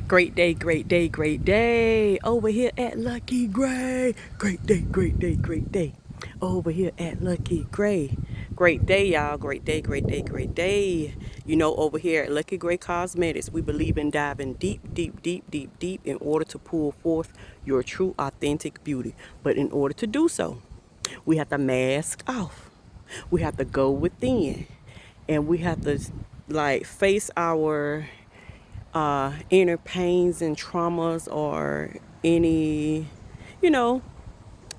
Great day, great day, great day. Over here at Lucky Gray. Great day, great day, great day. Over here at Lucky Gray. Great day, y'all. Great day, great day, great day. You know, over here at Lucky Gray Cosmetics, we believe in diving deep, deep, deep, deep, deep in order to pull forth your true, authentic beauty. But in order to do so, we have to mask off. We have to go within. And we have to, like, face our inner pains and traumas or any, you know,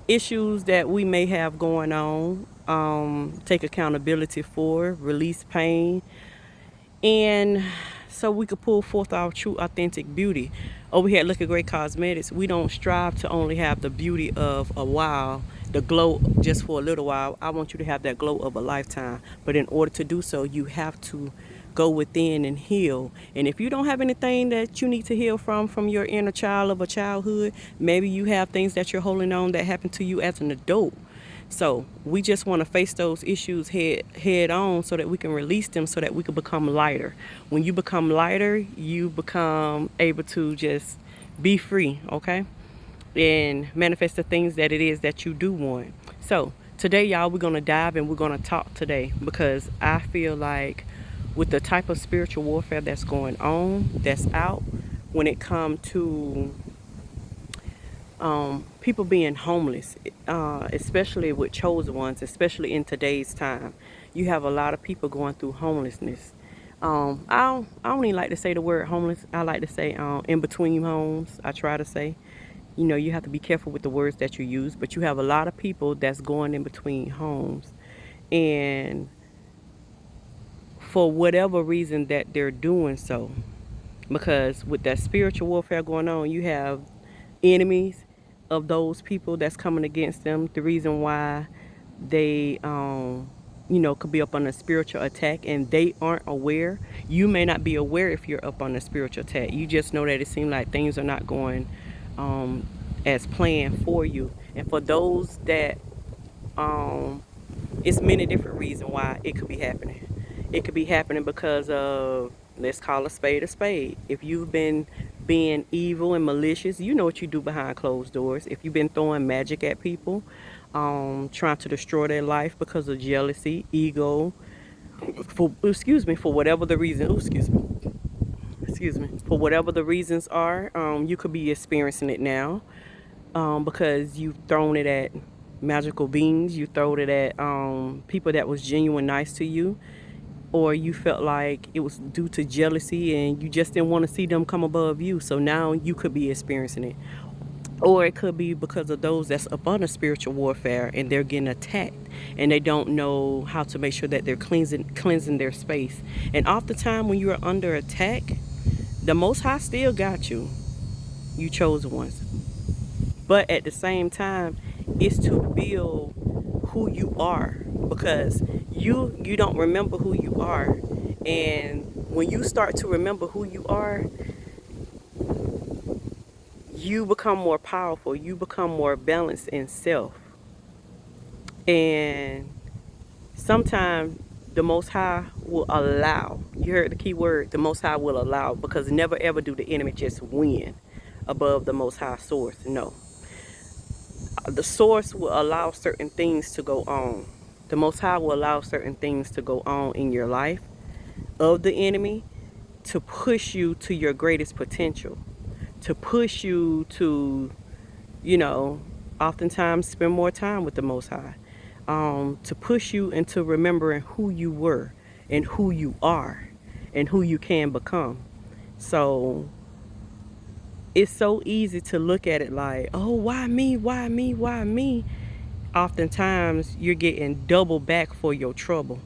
issues that we may have going on. Take accountability for, release pain, and so we could pull forth our true authentic beauty. Over here at Look at Great Cosmetics, we don't strive to only have the beauty of a while, the glow just for a little while. I want you to have that glow of a lifetime. But in order to do so, you have to go within and heal. And if you don't have anything that you need to heal from your inner child of a childhood, maybe you have things that you're holding on that happened to you as an adult. So we just want to face those issues head on so that we can release them, so that we can become lighter. When you become lighter, you become able to just be free, okay? And manifest the things that it is that you do want. So today, y'all, we're going to dive and we're going to talk today, because I feel like with the type of spiritual warfare that's going on, that's out, when it comes to people being homeless, especially with chosen ones, especially in today's time. You have a lot of people going through homelessness. I don't even like to say the word homeless. I like to say in between homes. I try to say, you know, you have to be careful with the words that you use, but you have a lot of people that's going in between homes. And for whatever reason that they're doing so, because with that spiritual warfare going on, you have enemies of those people that's coming against them. The reason why they could be up on a spiritual attack and they aren't aware. You may not be aware if you're up on a spiritual attack. You just know that it seems like things are not going as planned for you. And for those that it's many different reasons why it could be happening. It could be happening because of, let's call a spade a spade. If you've been being evil and malicious, you know what you do behind closed doors. If you've been throwing magic at people, trying to destroy their life because of jealousy, ego, for whatever the reason, for whatever the reasons are, you could be experiencing it now, because you've thrown it at magical beings, you thrown it at people that was genuine nice to you, or you felt like it was due to jealousy and you just didn't want to see them come above you. So now you could be experiencing it. Or it could be because of those that's up under spiritual warfare and they're getting attacked and they don't know how to make sure that they're cleansing their space. And oftentimes when you're under attack, the Most High still got you, you chosen ones. But at the same time, it's to build who you are, because you don't remember who you are. And when you start to remember who you are, you become more powerful, you become more balanced in self. And sometimes the Most High will allow, you heard the key word, the Most High will allow, because never ever do the enemy just win above the Most High source. No, the source will allow certain things to go on. The Most High will allow certain things to go on in your life of the enemy to push you to your greatest potential, to push you to, oftentimes spend more time with the Most High, to push you into remembering who you were and who you are and who you can become. So it's so easy to look at it like, oh, why me? Why me? Why me? Oftentimes you're getting double back for your trouble,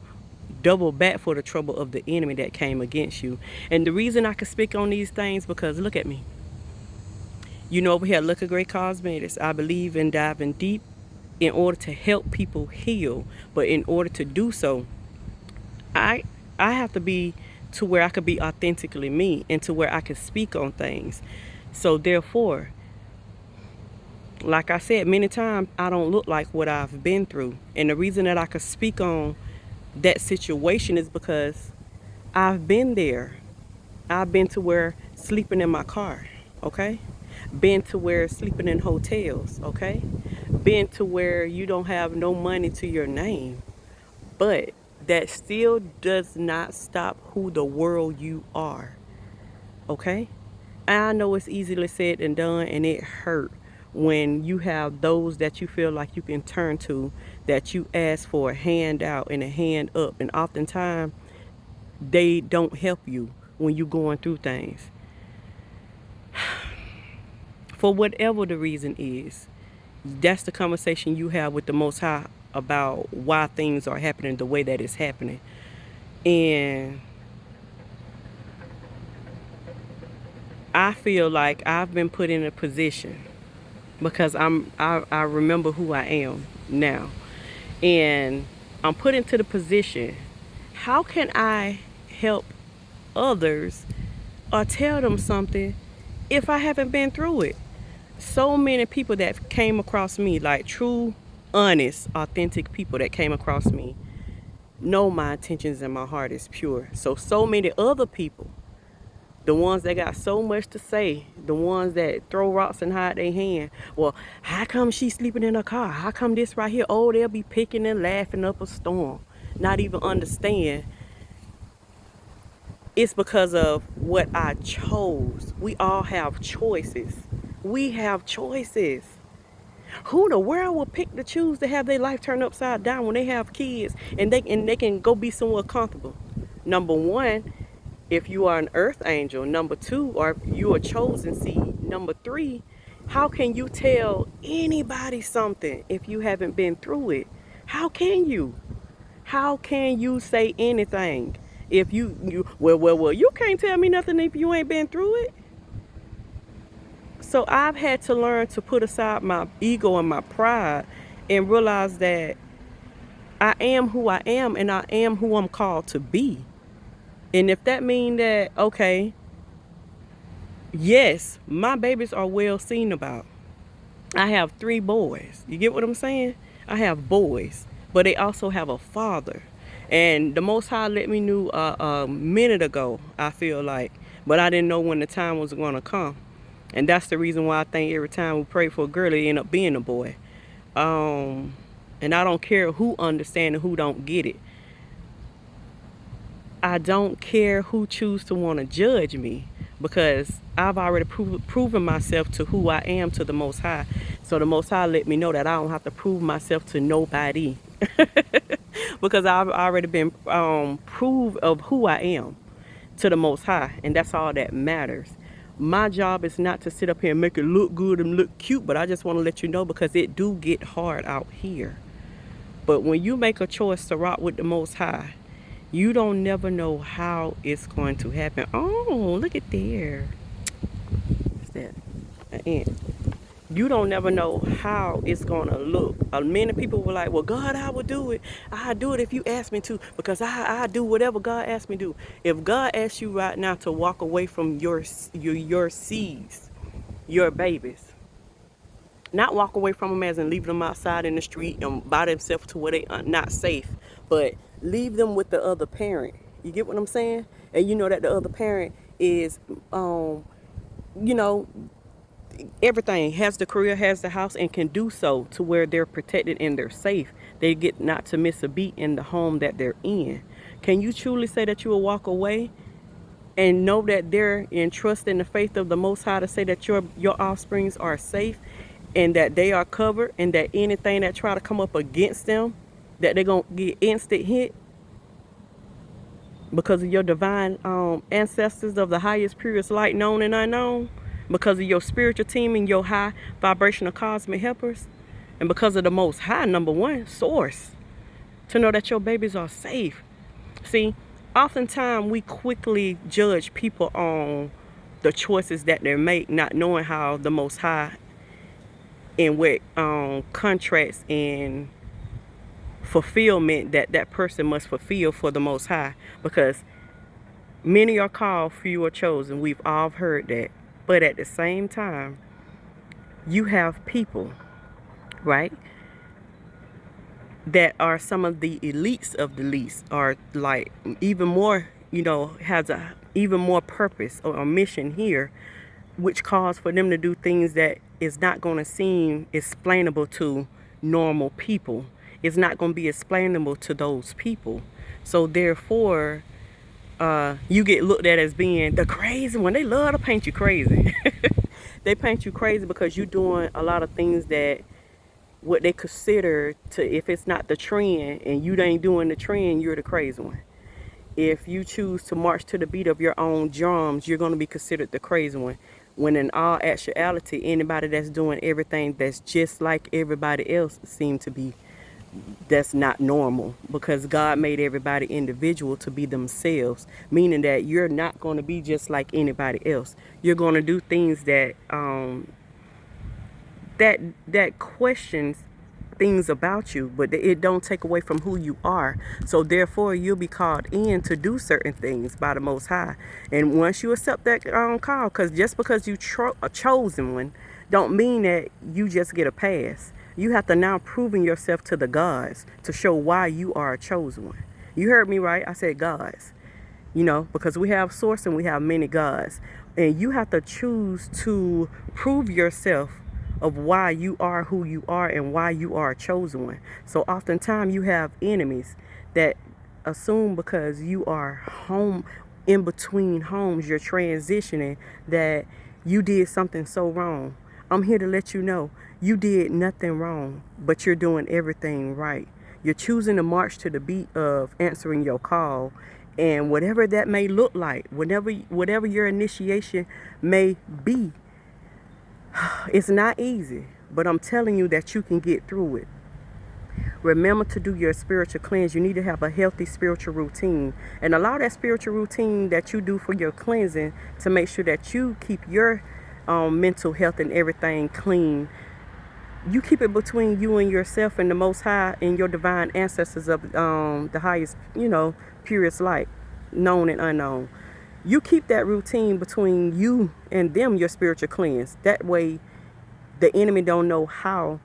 double back for the trouble of the enemy that came against you. And the reason I can speak on these things, because look at me. You know, over here, Look at Great Cosmetics, I believe in diving deep in order to help people heal. But in order to do so, I have to be to where I could be authentically me and to where I can speak on things. So therefore, like I said many times, I don't look like what I've been through. And the reason that I could speak on that situation is because I've been there. I've been to where sleeping in my car, okay? Been to where sleeping in hotels, okay? Been to where you don't have no money to your name. But that still does not stop who the world you are, okay? I know it's easily said than done, and it hurt when you have those that you feel like you can turn to, that you ask for a hand out and a hand up, and oftentimes they don't help you when you're going through things. For whatever the reason is, that's the conversation you have with the Most High about why things are happening the way that it's happening. And I feel like I've been put in a position because I remember who I am now. And I'm put into the position, how can I help others or tell them something if I haven't been through it? So many people that came across me, like true, honest, authentic people that came across me, know my intentions and my heart is pure. So many other people, the ones that got so much to say, the ones that throw rocks and hide their hand. Well, how come she's sleeping in her car? How come this right here? Oh, they'll be picking and laughing up a storm. Not even understand. It's because of what I chose. We all have choices. We have choices. Who in the world will pick to choose to have their life turned upside down when they have kids and they can go be somewhere comfortable? Number one, if you are an earth angel. Number two, or you are chosen seed. Number three, how can you tell anybody something if you haven't been through it? How can you? How can you say anything if well, you can't tell me nothing if you ain't been through it? So I've had to learn to put aside my ego and my pride and realize that I am who I am and I am who I'm called to be. And if that means that, okay, yes, my babies are well seen about. I have 3 boys. You get what I'm saying? I have boys, but they also have a father. And the Most High let me know a minute ago, I feel like, but I didn't know when the time was going to come. And that's the reason why I think every time we pray for a girl, it end up being a boy. And I don't care who understand and who don't get it. I don't care who choose to want to judge me, because I've already proven myself to who I am to the Most High. So the Most High let me know that I don't have to prove myself to nobody. Because I've already been proved of who I am to the Most High. And that's all that matters. My job is not to sit up here and make it look good and look cute, but I just want to let you know, because it do get hard out here. But when you make a choice to rock with the Most High, you don't never know how it's going to happen. Oh, look at there. What's that? An ant. You don't never know how it's going to look. Many people were like, well, God, I will do it. I'll do it if you ask me to, because I do whatever God asks me to do. If God asks you right now to walk away from your seeds, your babies, not walk away from them as in leaving them outside in the street and by themselves to where they are not safe, but leave them with the other parent. You get what I'm saying? And you know that the other parent is, you know, everything, has the career, has the house, and can do so to where they're protected and they're safe. They get not to miss a beat in the home that they're in. Can you truly say that you will walk away and know that they're in trust in the faith of the Most High to say that your offsprings are safe and that they are covered, and that anything that try to come up against them, that they're going to get instant hit because of your divine ancestors of the highest, purest light, known and unknown, because of your spiritual team and your high vibrational cosmic helpers, and because of the Most High, number one, source, to know that your babies are safe. See, oftentimes we quickly judge people on the choices that they make, not knowing how the Most High and what contracts and fulfillment that person must fulfill for the Most High. Because many are called, few are chosen. We've all heard that. But at the same time, you have people, right, that are some of the elites of the least, or like even more has a even more purpose or a mission here, which calls for them to do things that is not going to seem explainable to normal people. It's not going to be explainable to those people. So therefore, you get looked at as being the crazy one. They love to paint you crazy. They paint you crazy because you're doing a lot of things that what they consider to, if it's not the trend and you ain't doing the trend, you're the crazy one. If you choose to march to the beat of your own drums, you're going to be considered the crazy one. When in all actuality, anybody that's doing everything that's just like everybody else seem to be, that's not normal, because God made everybody individual to be themselves, meaning that you're not going to be just like anybody else. You're going to do things that that questions things about you, but it don't take away from who you are. So therefore, you'll be called in to do certain things by the Most High. And once you accept that call, because just because you a chosen one, don't mean that you just get a pass. You have to now proving yourself to the gods to show why you are a chosen one. You heard me right? I said gods. Because we have source and we have many gods. And you have to choose to prove yourself of why you are who you are and why you are a chosen one. So oftentimes you have enemies that assume because you are home in between homes, you're transitioning, that you did something so wrong. I'm here to let you know you did nothing wrong, but you're doing everything right. You're choosing to march to the beat of answering your call, and whatever that may look like, whatever your initiation may be, it's not easy, but I'm telling you that you can get through it. Remember to do your spiritual cleanse. You need to have a healthy spiritual routine, and allow that spiritual routine that you do for your cleansing to make sure that you keep your mental health and everything clean. You keep it between you and yourself and the Most High and your divine ancestors of the highest, purest light, known and unknown. You keep that routine between you and them, your spiritual cleanse. That way, the enemy don't know how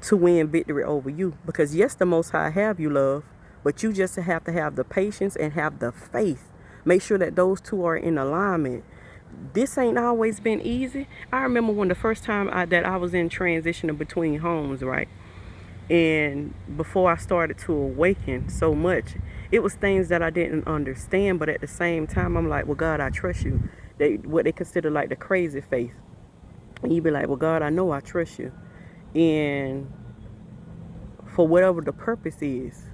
to win victory over you. Because yes, the Most High have you, love, but you just have to have the patience and have the faith. Make sure that those two are in alignment. This ain't always been easy. I remember when the first time that I was in transition between homes, right? And before I started to awaken so much, it was things that I didn't understand, but at the same time, I'm like, well, God, I trust you. What they consider like the crazy faith. And you be like, well, God, I know I trust you. And for whatever the purpose is.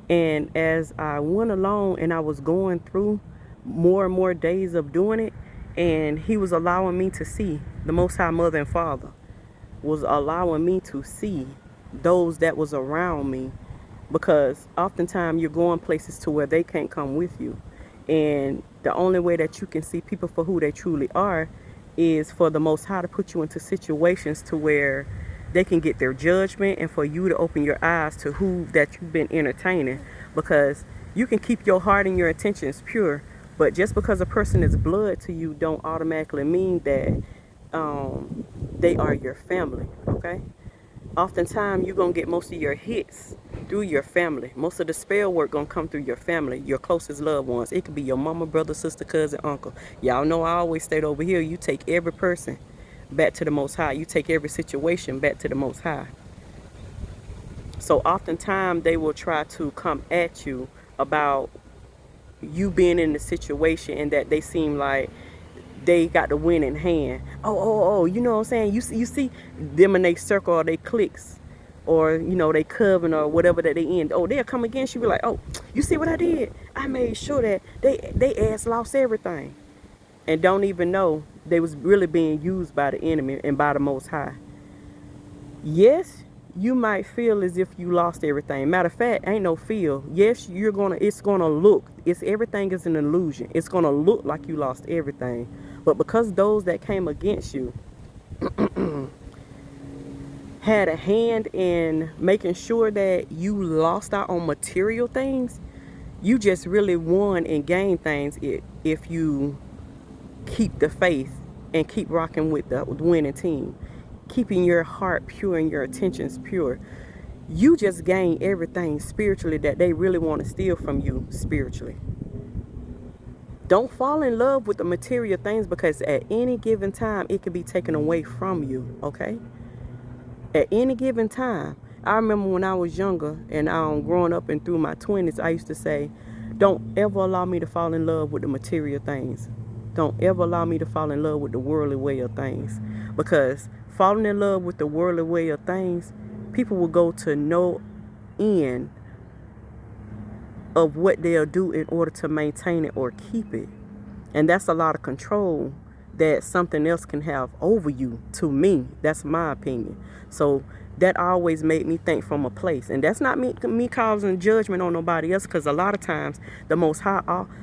And as I went along and I was going through more and more days of doing it, and he was allowing me to see, the Most High Mother and Father was allowing me to see those that was around me, because oftentimes you're going places to where they can't come with you, and the only way that you can see people for who they truly are is for the Most High to put you into situations to where they can get their judgment, and for you to open your eyes to who that you've been entertaining. Because you can keep your heart and your intentions pure, but just because a person is blood to you don't automatically mean that they are your family, okay? Oftentimes you're going to get most of your hits through your family. Most of the spell work going to come through your family, your closest loved ones. It could be your mama, brother, sister, cousin, uncle. Y'all know I always stayed over here. You take every person back to the Most High. You take every situation back to the Most High. So oftentimes they will try to come at you about you being in the situation and that they seem like they got the win in hand. Oh, you know what I'm saying? You see them and they circle or they cliques or, they coven or whatever that they end. Oh, they'll come against you, be like, oh, you see what I did? I made sure that they ass lost everything. And don't even know they was really being used by the enemy and by the Most High. Yes, you might feel as if you lost everything. Matter of fact, ain't no feel. Yes, it's gonna look. Everything is an illusion. It's gonna look like you lost everything. But because those that came against you had a hand in making sure that you lost out on material things, you just really won and gained things if you keep the faith and keep rocking with the winning team. Keeping your heart pure and your intentions pure. you just gain everything spiritually that they really want to steal from you spiritually. Don't fall in love with the material things, because at any given time it can be taken away from you, okay? At any given time. I remember when I was younger and growing up and through my 20s, I used to say, don't ever allow me to fall in love with the material things. Don't ever allow me to fall in love with the worldly way of things. Because falling in love with the worldly way of things, people will go to no end of what they'll do in order to maintain it or keep it. And that's a lot of control that something else can have over you. To me, that's my opinion. So that always made me think from a place. And that's not me causing judgment on nobody else, because a lot of times the Most High,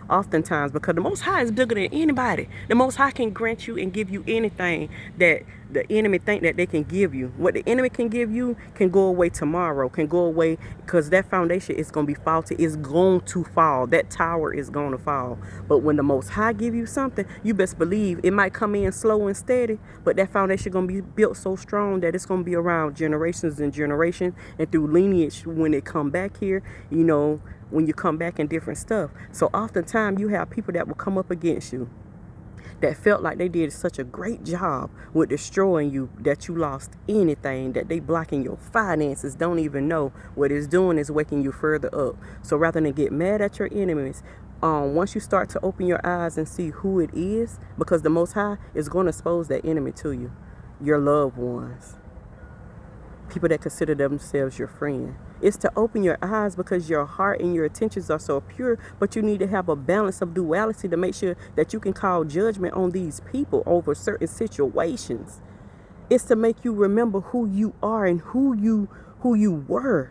oftentimes, because the Most High is bigger than anybody. The Most High can grant you and give you anything that the enemy think that they can give you. What the enemy can give you can go away tomorrow, can go away, because that foundation is going to be faulty. It's going to fall. That tower is going to fall. But when the Most High give you something, you best believe it might come in slow and steady, but that foundation going to be built so strong that it's going to be around generations and generations, and through lineage when they come back here, you know, when you come back and different stuff. So oftentimes you have people that will come up against you that felt like they did such a great job with destroying you that you lost anything, that they blocking your finances, don't even know what it's doing is waking you further up. So rather than get mad at your enemies, once you start to open your eyes and see who it is, because the Most High is going to expose that enemy to you, your loved ones, people that consider themselves your friend. It's to open your eyes, because your heart and your intentions are so pure, but you need to have a balance of duality to make sure that you can call judgment on these people over certain situations. It's to make you remember who you are and who you were,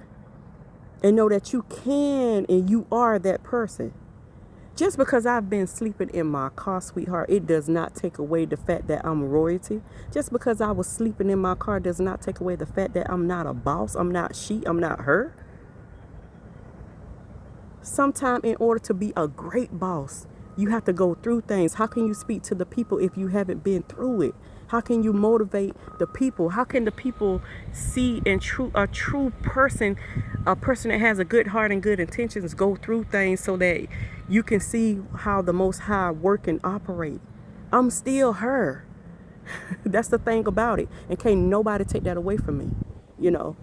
and know that you can and you are that person. Just because I've been sleeping in my car, sweetheart, it does not take away the fact that I'm royalty. Just because I was sleeping in my car does not take away the fact that I'm not a boss. I'm not she. I'm not her. Sometimes in order to be a great boss, you have to go through things. How can you speak to the people if you haven't been through it? How can you motivate the people? How can the people see a true person, a person that has a good heart and good intentions, go through things so that you can see how the Most High work and operate? I'm still her. That's the thing about it. And can't nobody take that away from me. You know,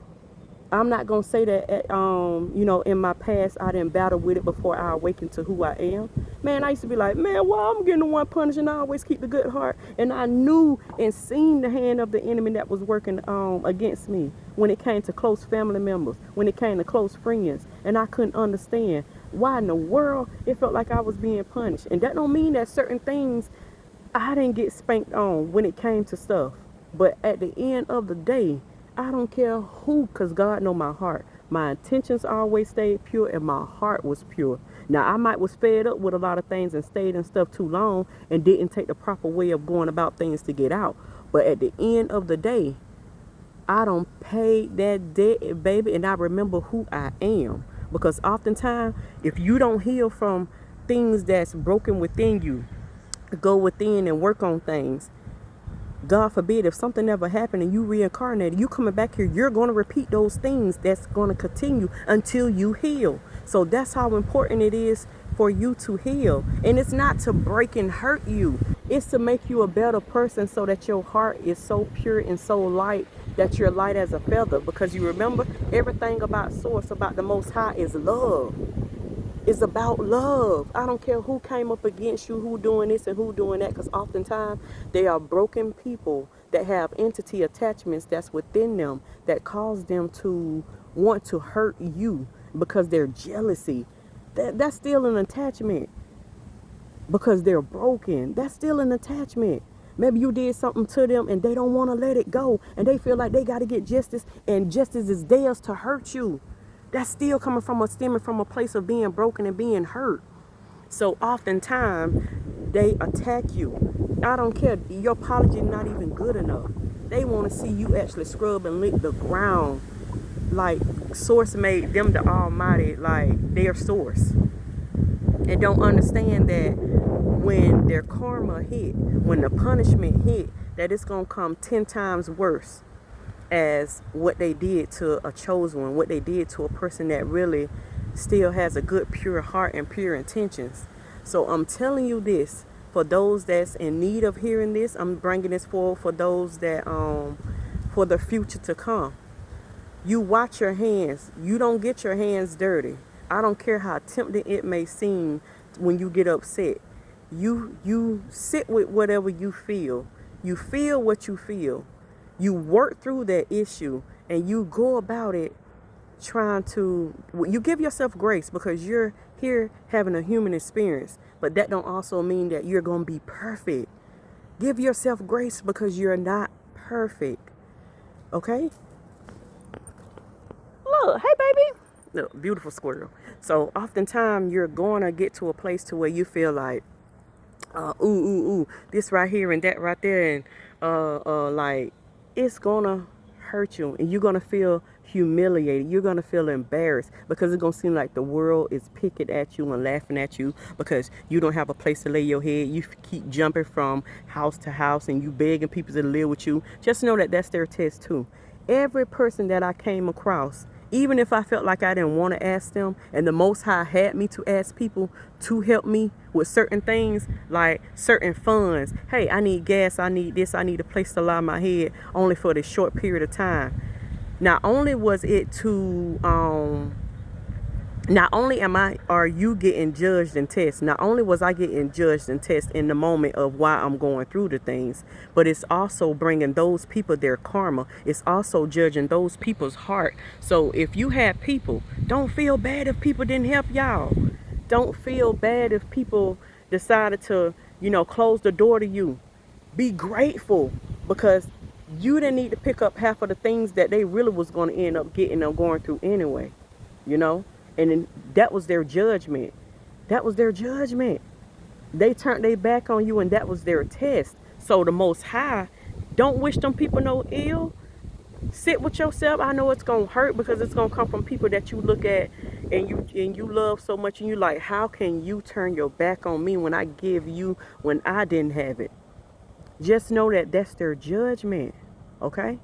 I'm not going to say that, you know, in my past, I didn't battle with it before I awakened to who I am. Man, I used to be like, man, well, I'm getting the one punished, and I always keep the good heart. And I knew and seen the hand of the enemy that was working against me when it came to close family members, when it came to close friends. And I couldn't understand why in the world it felt like I was being punished. And that don't mean that certain things I didn't get spanked on when it came to stuff. But at the end of the day, I don't care who, because God know my heart. My intentions always stayed pure, and my heart was pure. Now, I might was fed up with a lot of things and stayed in stuff too long and didn't take the proper way of going about things to get out. But at the end of the day, I don't pay that debt, baby, and I remember who I am. Because oftentimes, if you don't heal from things that's broken within you, go within and work on things, God forbid, if something ever happened and you reincarnated, you coming back here, you're going to repeat those things. That's going to continue until you heal. So that's how important it is for you to heal. And it's not to break and hurt you. It's to make you a better person, so that your heart is so pure and so light that you're light as a feather. Because you remember, everything about Source, about the Most High, is love. It's about love. I don't care who came up against you, who doing this and who doing that, because oftentimes they are broken people that have entity attachments that's within them that cause them to want to hurt you because they're jealousy. That's still an attachment. Because they're broken, that's still an attachment. Maybe you did something to them and they don't want to let it go, and they feel like they got to get justice, and justice is theirs to hurt you. That's still stemming from a place of being broken and being hurt. So oftentimes they attack you. I don't care. Your apology is not even good enough. They want to see you actually scrub and lick the ground like Source made them the Almighty, like their source. And don't understand that when their karma hit, when the punishment hit, that it's going to come 10 times worse. as what they did to a chosen one, what they did to a person that really still has a good, pure heart and pure intentions. So I'm telling you this, for those that's in need of hearing this, I'm bringing this forward for those that, for the future to come. You watch your hands. You don't get your hands dirty. I don't care how tempting it may seem when you get upset. You sit with whatever you feel. You feel what you feel. You work through that issue and you go about it trying to, you give yourself grace because you're here having a human experience, but that don't also mean that you're going to be perfect. Give yourself grace because you're not perfect. Okay? Look, hey baby. Look, beautiful squirrel. So oftentimes you're going to get to a place to where you feel like, this right here and that right there, and like it's gonna hurt you, and you're gonna feel humiliated. You're gonna feel embarrassed because it's gonna seem like the world is picking at you and laughing at you because you don't have a place to lay your head. You keep jumping from house to house, and you begging people to live with you. Just know that that's their test too. Every person that I came across, even if I felt like I didn't want to ask them, and the Most High had me to ask people to help me with certain things, like certain funds. Hey, I need gas, I need this, I need a place to lie my head, only for this short period of time. Not only was it to, not only are you getting judged and tested, not only was I getting judged and tested in the moment of why I'm going through the things, but it's also bringing those people their karma. It's also judging those people's heart. So if you have people, don't feel bad if people didn't help y'all. Don't feel bad if people decided to, close the door to you. Be grateful because you didn't need to pick up half of the things that they really was going to end up getting or going through anyway, And then that was their judgment. That was their judgment. They turned their back on you and that was their test. So the Most High, don't wish them people no ill. Sit with yourself. I know it's going to hurt because it's going to come from people that you look at and you love so much, and you like, how can you turn your back on me when I give you when I didn't have it? Just know that that's their judgment, okay?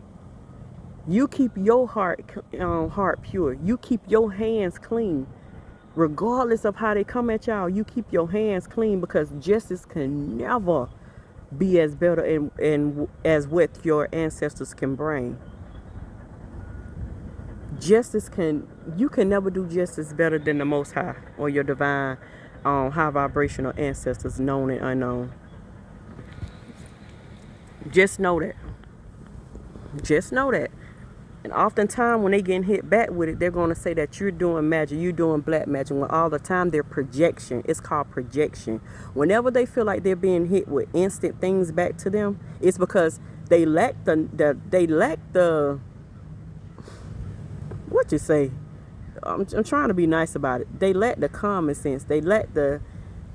You keep your heart pure. You keep your hands clean. Regardless of how they come at y'all, you keep your hands clean because justice can never be as better and as what your ancestors can bring. You can never do justice better than the Most High or your divine high vibrational ancestors, known and unknown. Just know that. Just know that. And oftentimes when they getting hit back with it, they're going to say that you're doing magic, you're doing black magic, when all the time they're projection. It's called projection. Whenever they feel like they're being hit with instant things back to them, it's because they lack the what you say? I'm trying to be nice about it. They lack the common sense. They lack the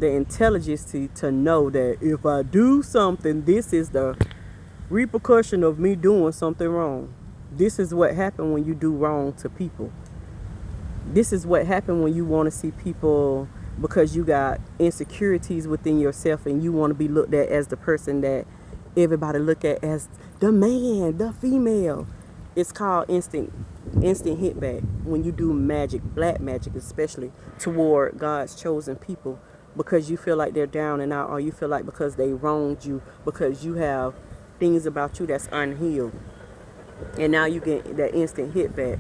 intelligence to know that if I do something, this is the repercussion of me doing something wrong. This is what happened when you do wrong to people. This is what happened when you want to see people, because you got insecurities within yourself and you want to be looked at as the person that everybody look at as the man, the female. It's called instant hit back when you do magic, black magic especially, toward God's chosen people, because you feel like they're down and out, or you feel like because they wronged you, because you have things about you that's unhealed. And now you get that instant hit back.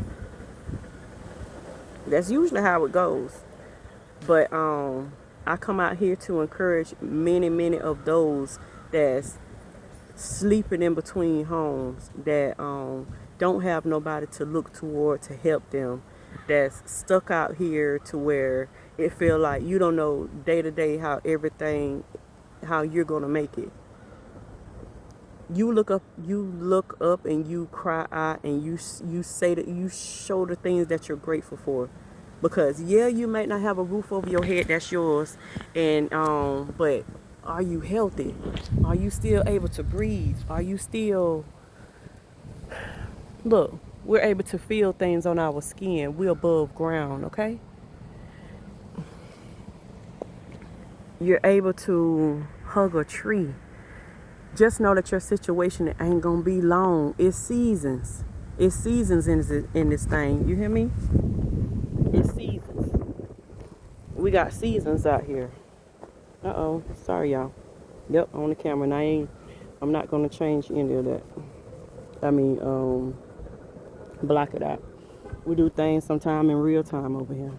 That's usually how it goes. But I come out here to encourage many of those that's sleeping in between homes, that don't have nobody to look toward to help them, that's stuck out here to where it feel like you don't know day to day how you're gonna make it. You look up and you cry out and you say that you show the things that you're grateful for, because you might not have a roof over your head that's yours, and but are you healthy? Are you still able to breathe? Are you still, look, we're able to feel things on our skin. We're above ground, okay? You're able to hug a tree. Just know that your situation ain't gonna be long. It's seasons. It's seasons in this thing. You hear me? It's seasons. We got seasons out here. Uh-oh. Sorry, y'all. Yep, on the camera. And I'm not going to change any of that. I mean, block it out. We do things sometime in real time over here.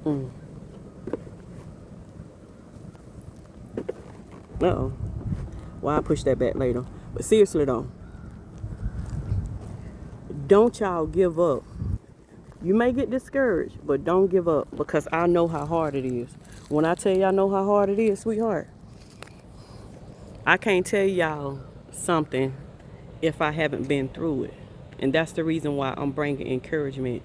Uh-oh. Well, I'll push that back later. But seriously, though, don't y'all give up. You may get discouraged, but don't give up, because I know how hard it is. When I tell y'all I know how hard it is, sweetheart, I can't tell y'all something if I haven't been through it. And that's the reason why I'm bringing encouragement.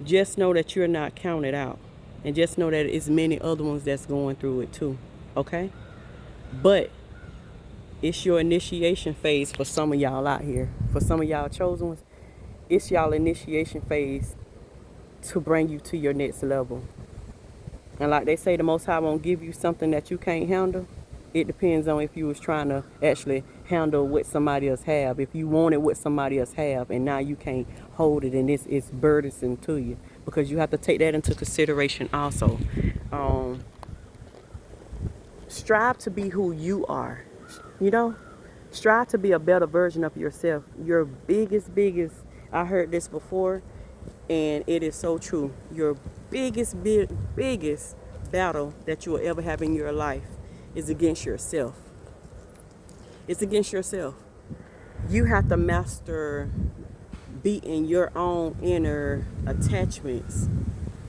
Just know that you're not counted out. And just know that it's many other ones that's going through it too. Okay? But it's your initiation phase for some of y'all out here. For some of y'all chosen ones, it's y'all initiation phase to bring you to your next level. And like they say, the Most High won't give you something that you can't handle. It depends on if you was trying to actually handle what somebody else have. If you wanted what somebody else have, and now you can't hold it, and it's burdensome to you, because you have to take that into consideration also. Strive to be who you are. You know, strive to be a better version of yourself. Your biggest, I heard this before, and it is so true. Your biggest battle that you will ever have in your life is against yourself. It's against yourself. You have to master beating your own inner attachments,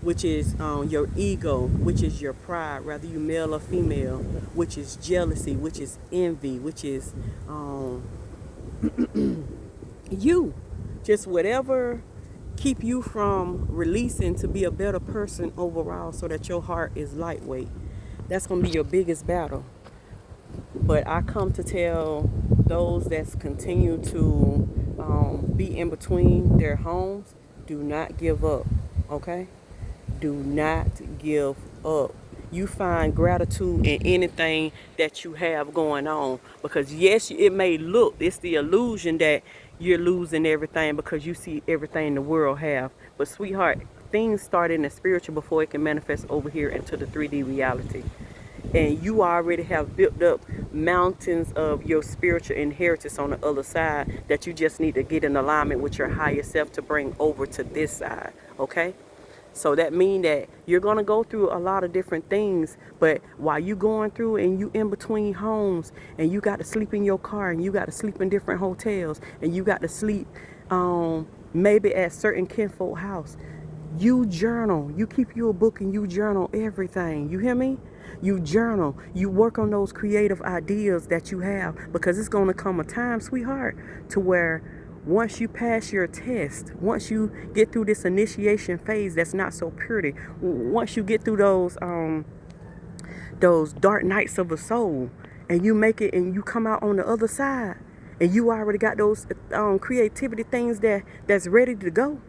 which is your ego, which is your pride, whether you male or female, which is jealousy, which is envy, which is you. Just whatever keep you from releasing to be a better person overall, so that your heart is lightweight. That's going to be your biggest battle. But I come to tell those that continue to be in between their homes, do not give up, okay? Do not give up. You find gratitude in anything that you have going on, because yes, it may look, it's the illusion that you're losing everything because you see everything the world have. But sweetheart, things start in the spiritual before it can manifest over here into the 3D reality. And you already have built up mountains of your spiritual inheritance on the other side that you just need to get in alignment with your higher self to bring over to this side, okay? So that means that you're going to go through a lot of different things, but while you going through and you in between homes, and you got to sleep in your car, and you got to sleep in different hotels, and you got to sleep maybe at certain kinfolk house, you journal. You keep you a book and you journal everything. You hear me? You journal. You work on those creative ideas that you have, because it's going to come a time, sweetheart, to where once you pass your test, once you get through this initiation phase that's not so pretty, once you get through those dark nights of a soul, and you make it and you come out on the other side, and you already got those creativity things that's ready to go,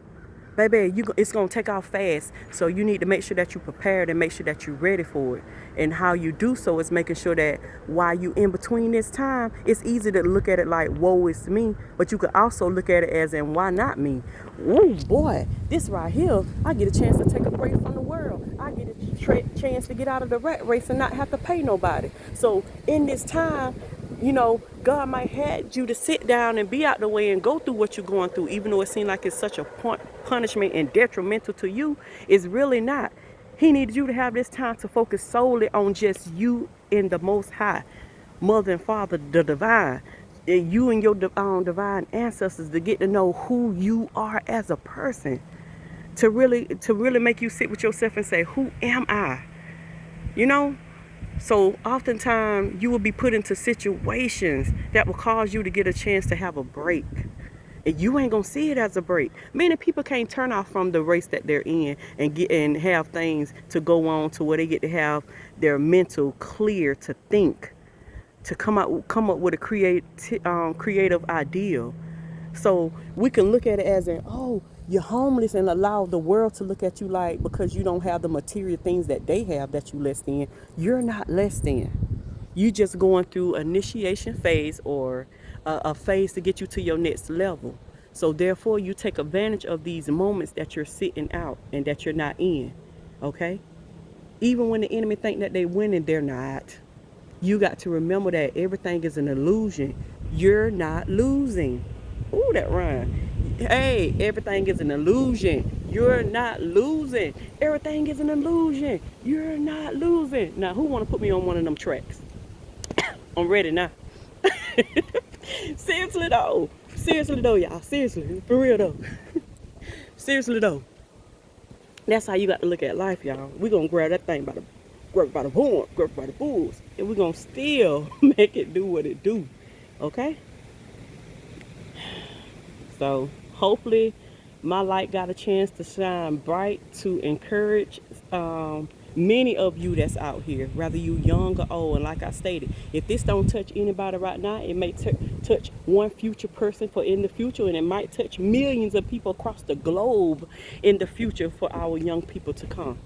baby, it's going to take off fast. So you need to make sure that you're prepared and make sure that you're ready for it. And how you do so is making sure that while you in between this time, it's easy to look at it like, woe is me. But you could also look at it as, and why not me? Oh boy, this right here, I get a chance to take a break from the world. I get a chance to get out of the rat race and not have to pay nobody. So in this time, you know, God might have you to sit down and be out the way and go through what you're going through, even though it seems like it's such a punishment and detrimental to you. It's really not. He needs you to have this time to focus solely on just you and the Most High, Mother and Father, the Divine, you and your divine ancestors, to get to know who you are as a person, to really make you sit with yourself and say, who am I? You know? So oftentimes you will be put into situations that will cause you to get a chance to have a break. And you ain't gonna see it as a break. Many people can't turn off from the race that they're in and get and have things to go on to where they get to have their mental clear to think, to come up with a creative ideal. So we can look at it as an, oh, you're homeless, and allow the world to look at you like, because you don't have the material things that they have, that you less than. You're not less than. You just going through initiation phase or a phase to get you to your next level. So therefore, you take advantage of these moments that you're sitting out and that you're not in. Okay? Even when the enemy think that they winning, they're not. You got to remember that everything is an illusion. You're not losing. Ooh, that rhyme. Hey, everything is an illusion. You're not losing. Everything is an illusion. You're not losing. Now, who want to put me on one of them tracks? I'm ready now. Seriously though. Seriously though, y'all. Seriously. For real though. Seriously though. That's how you got to look at life, y'all. We're going to grab that thing by the horn, grab by the bulls, and we're going to still make it do what it do. Okay? So, hopefully, my light got a chance to shine bright to encourage many of you that's out here, whether you young or old. And like I stated, if this don't touch anybody right now, it may touch one future person for in the future, and it might touch millions of people across the globe in the future for our young people to come.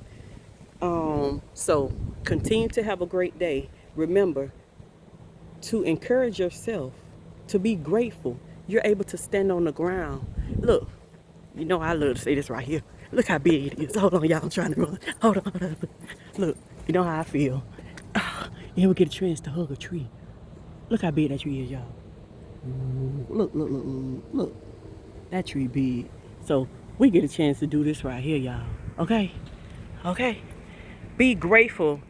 So continue to have a great day. Remember to encourage yourself, to be grateful. You're able to stand on the ground. Look, you know I love to say this right here. Look how big it is. Hold on, y'all. I'm trying to run. Hold on. Look, you know how I feel. You ever get a chance to hug a tree? Look how big that tree is, y'all. Look. That tree big. So we get a chance to do this right here, y'all. Okay? Okay? Be grateful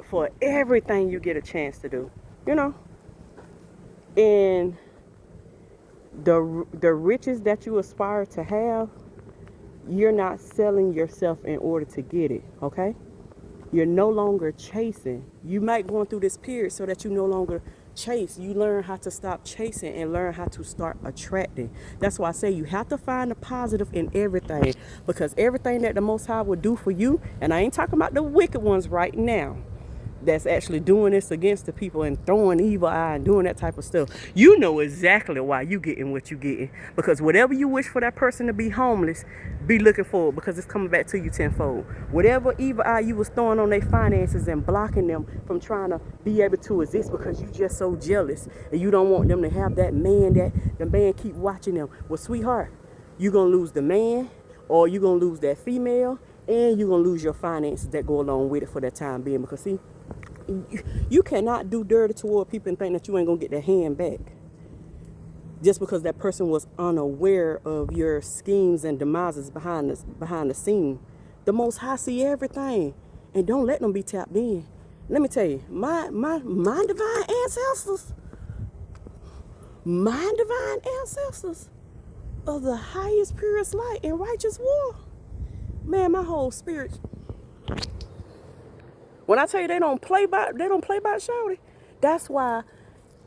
for everything you get a chance to do. You know? And the riches that you aspire to have, you're not selling yourself in order to get it, okay? You're no longer chasing. You might go through this period so that you no longer chase. You learn how to stop chasing and learn how to start attracting. That's why I say you have to find the positive in everything, because everything that the Most High will do for you, and I ain't talking about the wicked ones right now, that's actually doing this against the people and throwing evil eye and doing that type of stuff. You know exactly why you getting what you getting, because whatever you wish for that person to be homeless, be looking for it, because it's coming back to you tenfold. Whatever evil eye you was throwing on their finances and blocking them from trying to be able to exist because you just so jealous and you don't want them to have that man, that the man keep watching them. Well, sweetheart, you gonna lose the man, or you gonna lose that female, and you gonna lose your finances that go along with it for that time being. Because see, you cannot do dirty toward people and think that you ain't gonna get their hand back just because that person was unaware of your schemes and demises behind the scene. The Most High see everything, and don't let them be tapped in. Let me tell you, my divine ancestors, of the highest, purest light and righteous war. Man, my whole spirit. When I tell you they don't play by shouty. That's why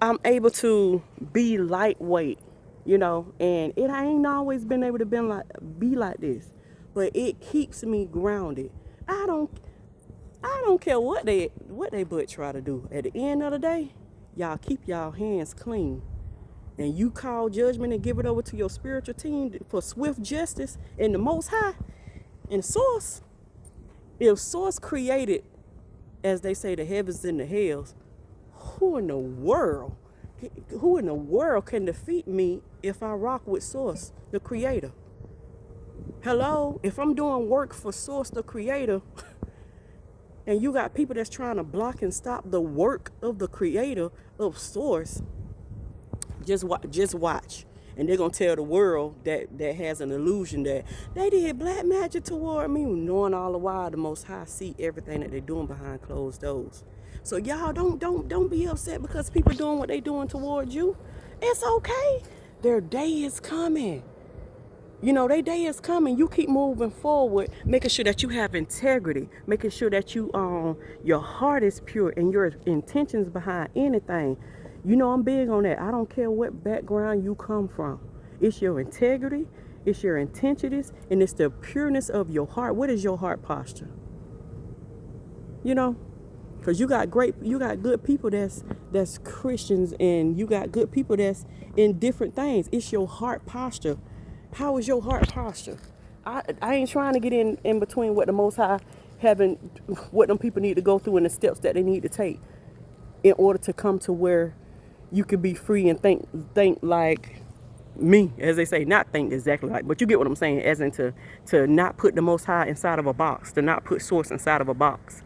I'm able to be lightweight, you know, and it ain't always been able to be like this, but it keeps me grounded. I don't care what they butt try to do. At the end of the day, y'all keep y'all hands clean, and you call judgment and give it over to your spiritual team for swift justice and the Most High and Source. If Source created, as they say, the heavens and the hells, who in the world can defeat me if I rock with Source, the Creator? Hello? If I'm doing work for Source, the Creator, and you got people that's trying to block and stop the work of the Creator of Source, just watch. And they're going to tell the world that has an illusion that they did black magic toward me, knowing all the while the Most High see everything that they're doing behind closed doors. So y'all don't be upset because people doing what they doing towards you. It's okay. Their day is coming. You know, their day is coming. You keep moving forward, making sure that you have integrity, making sure that your heart is pure and your intentions behind anything. You know, I'm big on that. I don't care what background you come from. It's your integrity, it's your intentions, and it's the pureness of your heart. What is your heart posture? You know, because you got good people that's Christians, and you got good people that's in different things. It's your heart posture. How is your heart posture? I ain't trying to get in between what the Most High what them people need to go through and the steps that they need to take. in order to come to where you can be free and think like me, as they say, not think exactly like, but you get what I'm saying, as in to not put the Most High inside of a box, to not put Source inside of a box,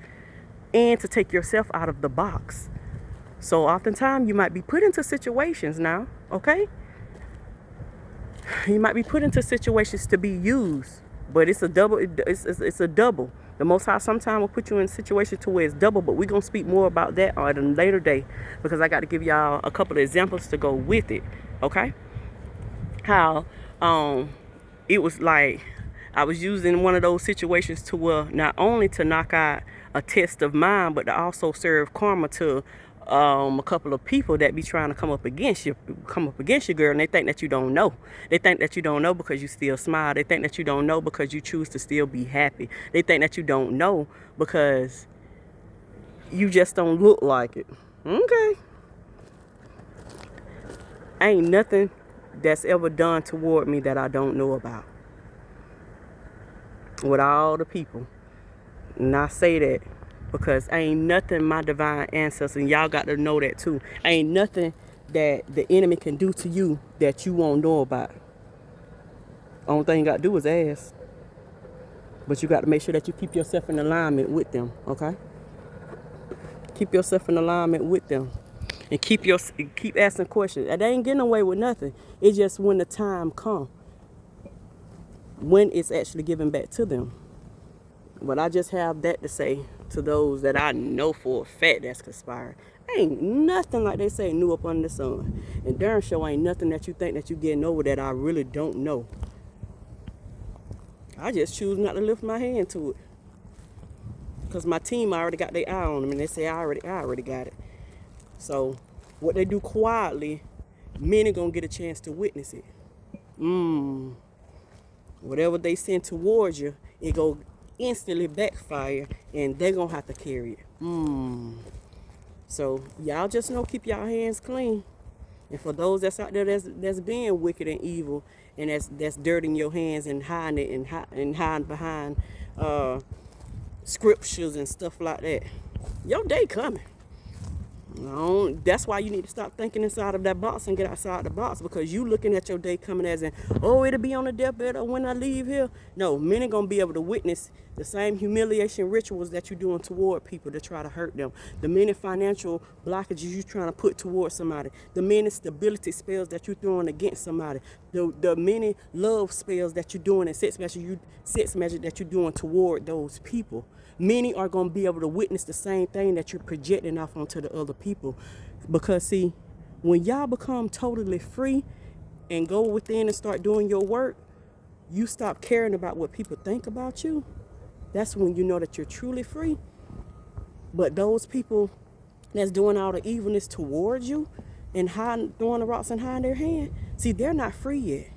and to take yourself out of the box. So oftentimes you might be put into situations now, okay? You might be put into situations to be used, but it's a double. It's a double. The Most High sometimes will put you in situations to where it's double, but we're going to speak more about that on a later day, because I got to give y'all a couple of examples to go with it, okay? How it was like I was using one of those situations to where not only to knock out a test of mine, but to also serve karma to a couple of people that be trying to come up against you, girl, and they think that you don't know. They think that you don't know because you still smile. They think that you don't know because you choose to still be happy. They think that you don't know because you just don't look like it. Okay. Ain't nothing that's ever done toward me that I don't know about. With all the people. And I say that because ain't nothing my divine ancestors, and y'all got to know that too, ain't nothing that the enemy can do to you that you won't know about. Only thing you got to do is ask. But you got to make sure that you keep yourself in alignment with them, okay? Keep yourself in alignment with them. And keep asking questions. They ain't getting away with nothing. It's just when the time comes, when it's actually given back to them. But I just have that to say to those that I know for a fact that's conspiring. Ain't nothing, like they say, new up under the sun. And darn sure ain't nothing that you think that you getting over that I really don't know. I just choose not to lift my hand to it. Because my team already got their eye on them, and they say I already got it. So what they do quietly, many gonna get a chance to witness it. Whatever they send towards you, it go instantly backfire, and they're gonna have to carry it. So y'all just know, keep y'all hands clean. And for those that's out there that's being wicked and evil, and that's dirtying your hands and hiding it and hiding behind scriptures and stuff like that, your day coming. That's why you need to stop thinking inside of that box and get outside the box, because you looking at your day coming as in, oh, it'll be on the deathbed or when I leave here. No, many gonna be able to witness the same humiliation rituals that you're doing toward people to try to hurt them, the many financial blockages you're trying to put towards somebody, the many stability spells that you're throwing against somebody, the many love spells that you're doing and sex measures that you're doing toward those people. Many are going to be able to witness the same thing that you're projecting off onto the other people. Because, see, when y'all become totally free and go within and start doing your work, you stop caring about what people think about you. That's when you know that you're truly free. But those people that's doing all the evilness towards you and throwing the rocks and hiding their hand, see, they're not free yet.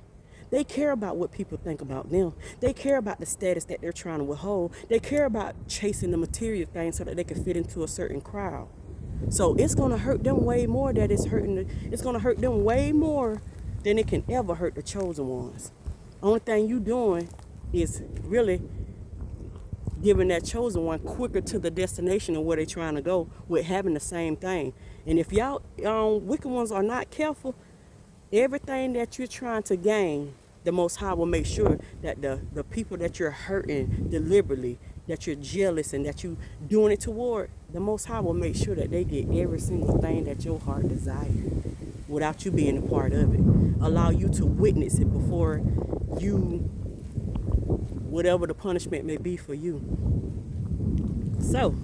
They care about what people think about them. They care about the status that they're trying to withhold. They care about chasing the material things so that they can fit into a certain crowd. So it's going to hurt them way more than it's going to hurt them way more than it can ever hurt the chosen ones. Only thing you doing is really giving that chosen one quicker to the destination of where they're trying to go with having the same thing. And if y'all wicked ones are not careful, everything that you're trying to gain, the Most High will make sure that the people that you're hurting deliberately, that you're jealous and that you're doing it toward, the Most High will make sure that they get every single thing that your heart desires without you being a part of it. Allow you to witness it before you, whatever the punishment may be for you. So,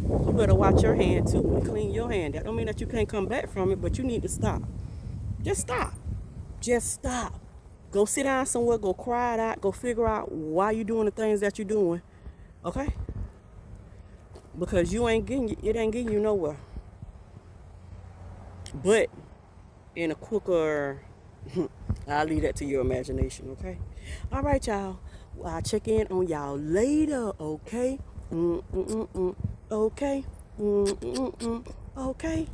you better watch your hand too and clean your hand. That don't mean that you can't come back from it, but you need to stop. Just stop. Just stop. Go sit down somewhere. Go cry it out. Go figure out why you're doing the things that you're doing. Okay? Because it ain't getting you nowhere. But in a quicker, I'll leave that to your imagination. Okay? All right, y'all. I'll check in on y'all later. Okay? Okay? Okay?